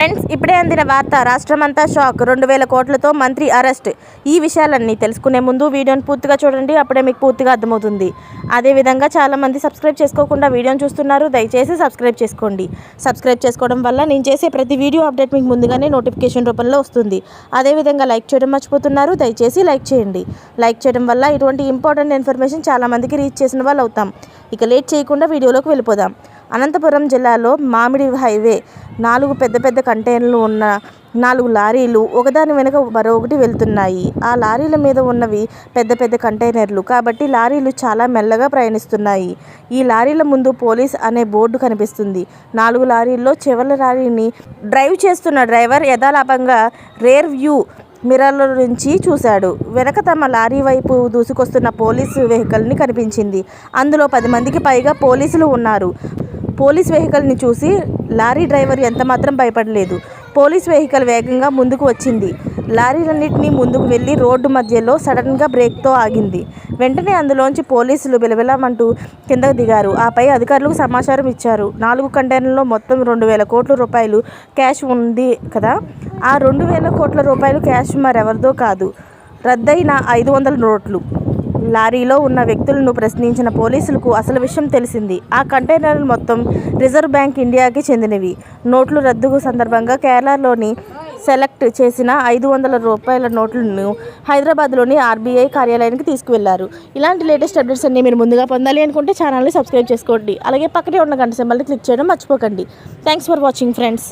Friends, ఇప్పుడే అందిన వార్త. రాష్ట్రమంతా షాక్. 2000 కోట్లతో మంత్రి అరెస్ట్. ఈ విషయాలన్నీ తెలుసుకునే ముందు వీడియోని పూర్తిగా చూడండి, అప్పుడే మీకు పూర్తిగా అర్థమవుతుంది. అదేవిధంగా చాలామంది సబ్స్క్రైబ్ చేసుకోకుండా వీడియోని చూస్తున్నారు. దయచేసి సబ్స్క్రైబ్ చేసుకోండి. సబ్స్క్రైబ్ చేసుకోవడం వల్ల నేను చేసే ప్రతి వీడియో అప్డేట్ మీకు ముందుగానే నోటిఫికేషన్ రూపంలో వస్తుంది. అదేవిధంగా లైక్ చేయడం మర్చిపోతున్నారు. దయచేసి లైక్ చేయండి. లైక్ చేయడం వల్ల ఇటువంటి ఇంపార్టెంట్ ఇన్ఫర్మేషన్ చాలామందికి రీచ్ చేసిన వాళ్ళు అవుతాం. ఇక లేట్ చేయకుండా వీడియోలోకి వెళ్ళిపోదాం. అనంతపురం జిల్లాలో మామిడి హైవే 4 పెద్ద కంటైనర్లు ఉన్న 4 లారీలు ఒకదాని వెనుక మరొకటి వెళ్తున్నాయి. ఆ లారీల మీద ఉన్నవి పెద్ద కంటైనర్లు కాబట్టి లారీలు చాలా మెల్లగా ప్రయాణిస్తున్నాయి. ఈ లారీల ముందు పోలీస్ అనే బోర్డు కనిపిస్తుంది. 4 లారీల్లో చివరి లారీని డ్రైవ్ చేస్తున్న డ్రైవర్ యథాలాపంగా రేర్ వ్యూ మిర్రర్ల నుంచి చూశాడు. వెనక తమ లారీ వైపు దూసుకొస్తున్న పోలీసు వెహికల్ని కనిపించింది. అందులో 10 మందికి పైగా పోలీసులు ఉన్నారు. పోలీస్ వెహికల్ని చూసి లారీ డ్రైవర్ ఎంతమాత్రం భయపడలేదు. పోలీస్ వెహికల్ వేగంగా ముందుకు వచ్చింది. లారీలన్నింటినీ ముందుకు వెళ్ళి రోడ్డు మధ్యలో సడన్గా బ్రేక్తో ఆగింది. వెంటనే అందులోంచి పోలీసులు బిలబిలమంటూ కిందకు దిగారు. ఆపై అధికారులకు సమాచారం ఇచ్చారు. 4 కంటైనర్లలో మొత్తం 2000 కోట్ల రూపాయలు క్యాష్ ఉంది కదా. ఆ 2000 కోట్ల రూపాయలు క్యాష్ మరెవరిదో కాదు, రద్దయిన 500 నోట్లు. లారీలో ఉన్న వ్యక్తులను ప్రశ్నించిన పోలీసులకు అసలు విషయం తెలిసింది. ఆ కంటైనర్లు మొత్తం రిజర్వ్ బ్యాంక్ ఇండియాకి చెందినవి. నోట్లు రద్దు సందర్భంగా కేరళలోని సెలెక్ట్ చేసిన 500 రూపాయల నోట్లను హైదరాబాద్లోని ఆర్బీఐ కార్యాలయానికి తీసుకువెళ్లారు. ఇలాంటి లేటెస్ట్ అప్డేట్స్ అన్ని మీరు ముందుగా పొందాలి అనుకుంటే ఛానల్ని సబ్స్క్రైబ్ చేసుకోండి. అలాగే పక్కనే ఉన్న గంట సింబల్ని క్లిక్ చేయడం మర్చిపోకండి. Thanks for watching friends.